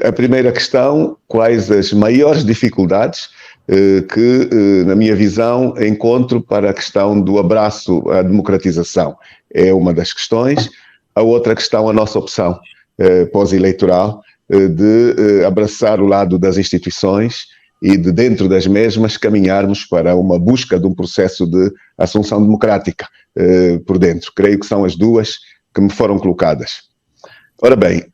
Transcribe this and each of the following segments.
A primeira questão, quais as maiores dificuldades que, na minha visão, encontro para a questão do abraço à democratização? É uma das questões. A outra questão, a nossa opção pós-eleitoral de abraçar o lado das instituições e de dentro das mesmas caminharmos para uma busca de um processo de assunção democrática por dentro. Creio que são as duas que me foram colocadas. Ora bem,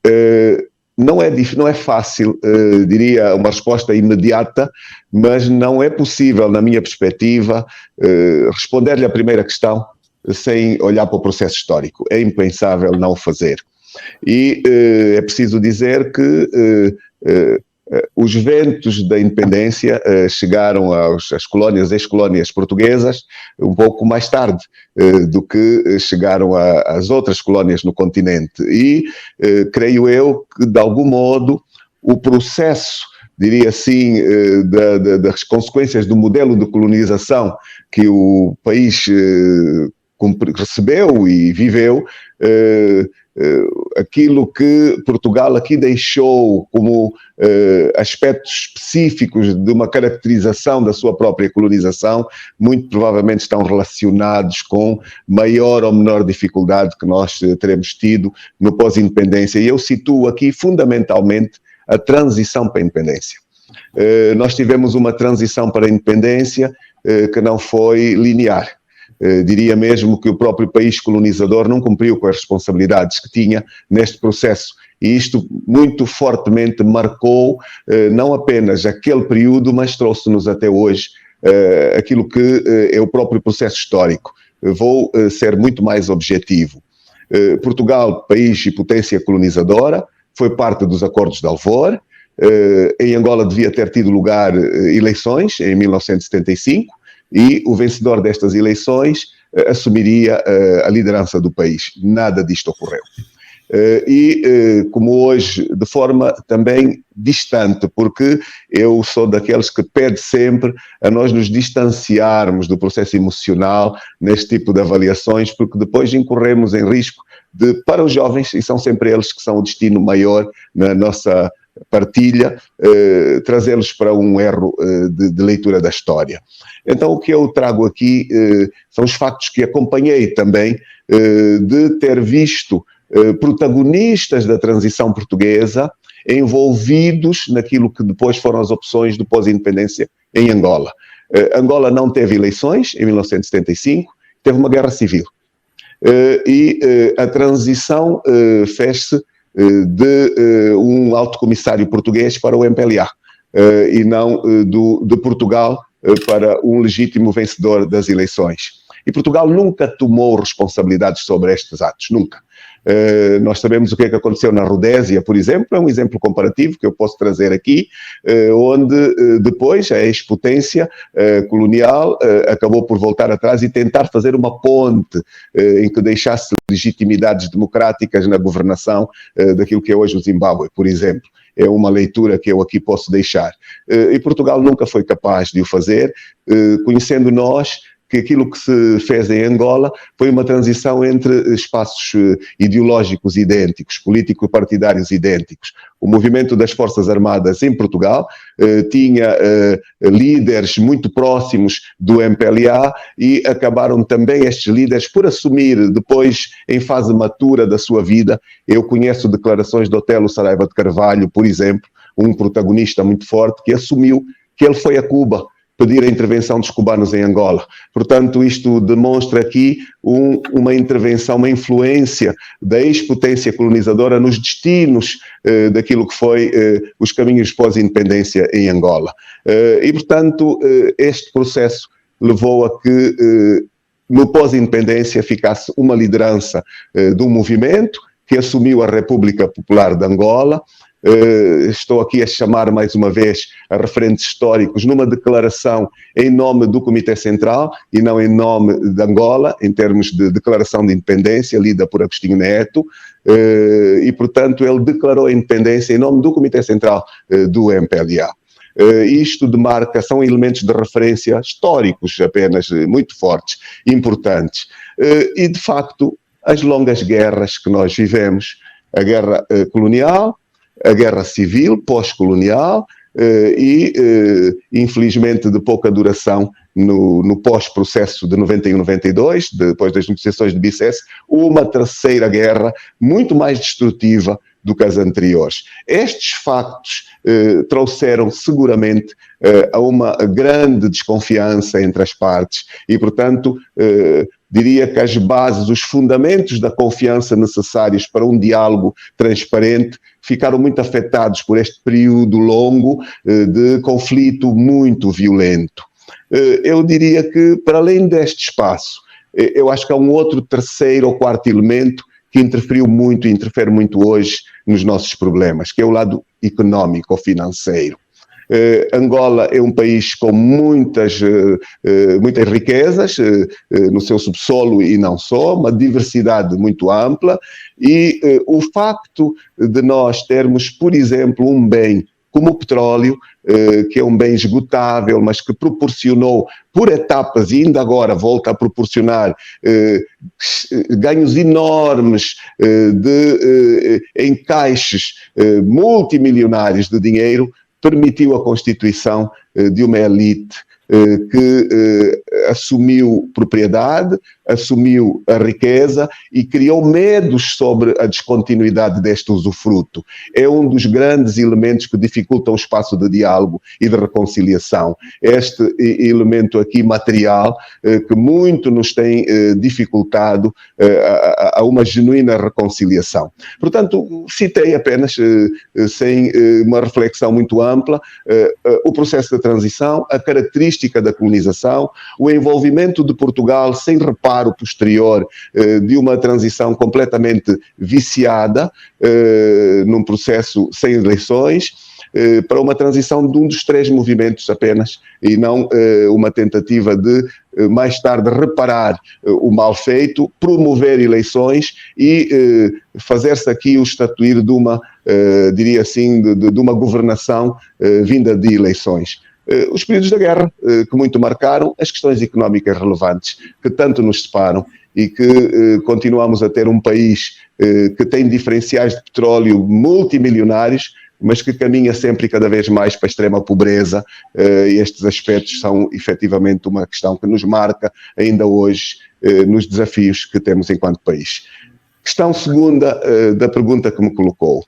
não é fácil, diria, uma resposta imediata, mas não é possível, na minha perspectiva, responder-lhe à primeira questão sem olhar para o processo histórico. É impensável não o fazer. E é preciso dizer que os ventos da independência chegaram às colónias, ex-colónias portuguesas, um pouco mais tarde do que chegaram às outras colónias no continente. E creio eu que, de algum modo, o processo, diria assim, das consequências do modelo de colonização que o país recebeu e viveu, aquilo que Portugal aqui deixou como aspectos específicos de uma caracterização da sua própria colonização, muito provavelmente estão relacionados com maior ou menor dificuldade que nós teremos tido no pós-independência. E eu situo aqui fundamentalmente a transição para a independência. Nós tivemos uma transição para a independência que não foi linear. Diria mesmo que o próprio país colonizador não cumpriu com as responsabilidades que tinha neste processo. E isto muito fortemente marcou não apenas aquele período, mas trouxe-nos até hoje aquilo que é o próprio processo histórico. Vou ser muito mais objetivo. Portugal, país e potência colonizadora, foi parte dos acordos de Alvor. Em Angola devia ter tido lugar eleições em 1975. E o vencedor destas eleições assumiria a liderança do país. Nada disto ocorreu. Como hoje, de forma também distante, porque eu sou daqueles que pede sempre a nós nos distanciarmos do processo emocional neste tipo de avaliações, porque depois incorremos em risco de, para os jovens, e são sempre eles que são o destino maior na nossa partilha, trazê-los para um erro de leitura da história. Então, o que eu trago aqui são os factos que acompanhei também de ter visto protagonistas da transição portuguesa envolvidos naquilo que depois foram as opções do pós-independência em Angola. Angola não teve eleições em 1975, teve uma guerra civil. E a transição fez-se de um alto comissário português para o MPLA e não de Portugal para um legítimo vencedor das eleições. E Portugal nunca tomou responsabilidades sobre estes atos, nunca. Nós sabemos o que é que aconteceu na Rodésia, por exemplo, é um exemplo comparativo que eu posso trazer aqui, onde depois a ex-potência colonial acabou por voltar atrás e tentar fazer uma ponte em que deixasse legitimidades democráticas na governação daquilo que é hoje o Zimbábue, por exemplo. É uma leitura que eu aqui posso deixar. E Portugal nunca foi capaz de o fazer, conhecendo nós que aquilo que se fez em Angola foi uma transição entre espaços ideológicos idênticos, político-partidários idênticos. O movimento das Forças Armadas em Portugal tinha líderes muito próximos do MPLA e acabaram também estes líderes por assumir depois, em fase matura da sua vida. Eu conheço declarações de Otelo Saraiva de Carvalho, por exemplo, um protagonista muito forte que assumiu que ele foi a Cuba pedir a intervenção dos cubanos em Angola. Portanto, isto demonstra aqui uma intervenção, uma influência da ex-potência colonizadora nos destinos daquilo que foi os caminhos pós-independência em Angola. E, portanto, este processo levou a que no pós-independência ficasse uma liderança de um movimento que assumiu a República Popular de Angola. Estou aqui a chamar mais uma vez a referentes históricos numa declaração em nome do Comitê Central e não em nome de Angola, em termos de declaração de independência, lida por Agostinho Neto, e portanto ele declarou a independência em nome do Comitê Central do MPLA. Isto demarca, são elementos de referência históricos apenas, muito fortes, importantes. E de facto, as longas guerras que nós vivemos, a guerra colonial, a guerra civil pós-colonial infelizmente, de pouca duração no pós-processo de 91-92, depois das negociações de Bicesse, uma terceira guerra muito mais destrutiva do que as anteriores. Estes factos trouxeram seguramente a uma grande desconfiança entre as partes e, portanto, diria que as bases, os fundamentos da confiança necessários para um diálogo transparente ficaram muito afetados por este período longo de conflito muito violento. Eu diria que, para além deste espaço, eu acho que há um outro terceiro ou quarto elemento que interferiu muito e interfere muito hoje nos nossos problemas, que é o lado económico ou financeiro. Angola é um país com muitas riquezas no seu subsolo e não só, uma diversidade muito ampla e o facto de nós termos, por exemplo, um bem como o petróleo, que é um bem esgotável, mas que proporcionou por etapas e ainda agora volta a proporcionar ganhos enormes de encaixes multimilionários de dinheiro, permitiu a constituição de uma elite que assumiu propriedade, assumiu a riqueza e criou medos sobre a descontinuidade deste usufruto. É um dos grandes elementos que dificultam o espaço de diálogo e de reconciliação. Este elemento aqui material que muito nos tem dificultado a uma genuína reconciliação. Portanto, citei apenas, sem uma reflexão muito ampla, o processo de transição, a característica da colonização, o envolvimento de Portugal sem reparo posterior de uma transição completamente viciada num processo sem eleições, para uma transição de um dos três movimentos apenas e não uma tentativa de mais tarde reparar o mal feito, promover eleições e fazer-se aqui o estatuir de uma, diria assim, de uma governação vinda de eleições. Os períodos da guerra, que muito marcaram, as questões económicas relevantes, que tanto nos separam e que continuamos a ter um país que tem diferenciais de petróleo multimilionários, mas que caminha sempre e cada vez mais para a extrema pobreza. Estes aspectos são efetivamente uma questão que nos marca ainda hoje nos desafios que temos enquanto país. Questão segunda da pergunta que me colocou.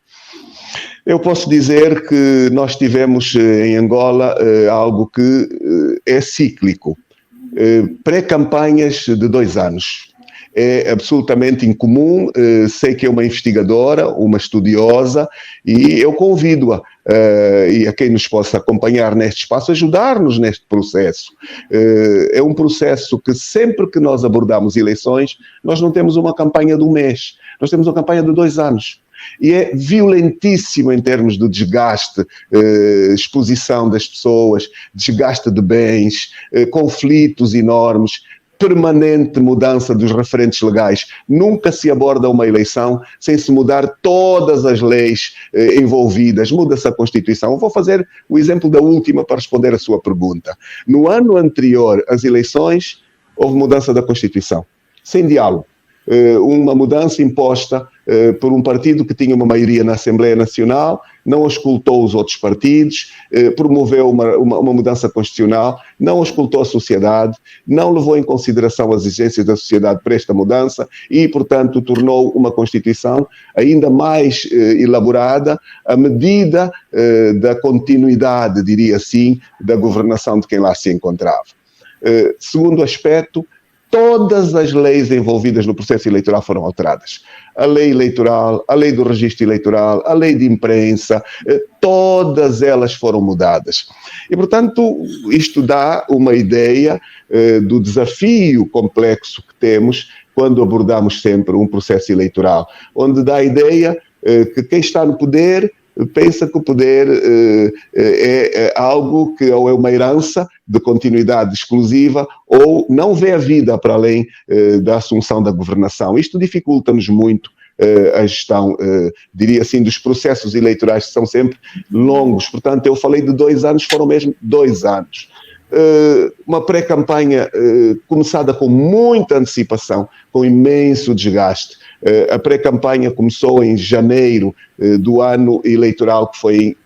Eu posso dizer que nós tivemos em Angola algo que é cíclico. Pré-campanhas de 2 anos. É absolutamente incomum, sei que é uma investigadora, uma estudiosa, e eu convido-a, e a quem nos possa acompanhar neste espaço, ajudar-nos neste processo. É um processo que sempre que nós abordamos eleições, nós não temos uma campanha de 1 mês, nós temos uma campanha de 2 anos. E é violentíssimo em termos de desgaste, exposição das pessoas, desgaste de bens, conflitos enormes, permanente mudança dos referentes legais. Nunca se aborda uma eleição sem se mudar todas as leis envolvidas. Muda-se a Constituição. Eu vou fazer o exemplo da última para responder a sua pergunta. No ano anterior às eleições, houve mudança da Constituição, sem diálogo. Uma mudança imposta por um partido que tinha uma maioria na Assembleia Nacional, não auscultou os outros partidos, promoveu uma mudança constitucional, não auscultou a sociedade, não levou em consideração as exigências da sociedade para esta mudança e, portanto, tornou uma Constituição ainda mais elaborada à medida da continuidade, diria assim, da governação de quem lá se encontrava. Segundo aspecto, todas as leis envolvidas no processo eleitoral foram alteradas. A lei eleitoral, a lei do registro eleitoral, a lei de imprensa, todas elas foram mudadas. E, portanto, isto dá uma ideia do desafio complexo que temos quando abordamos sempre um processo eleitoral, onde dá a ideia que quem está no poder pensa que o poder é algo que ou é uma herança de continuidade exclusiva ou não vê a vida para além da assunção da governação. Isto dificulta-nos muito a gestão, diria assim, dos processos eleitorais que são sempre longos. Portanto, eu falei de 2 anos, foram mesmo 2 anos. Uma pré-campanha começada com muita antecipação, com imenso desgaste. A pré-campanha começou em janeiro do ano eleitoral, que foi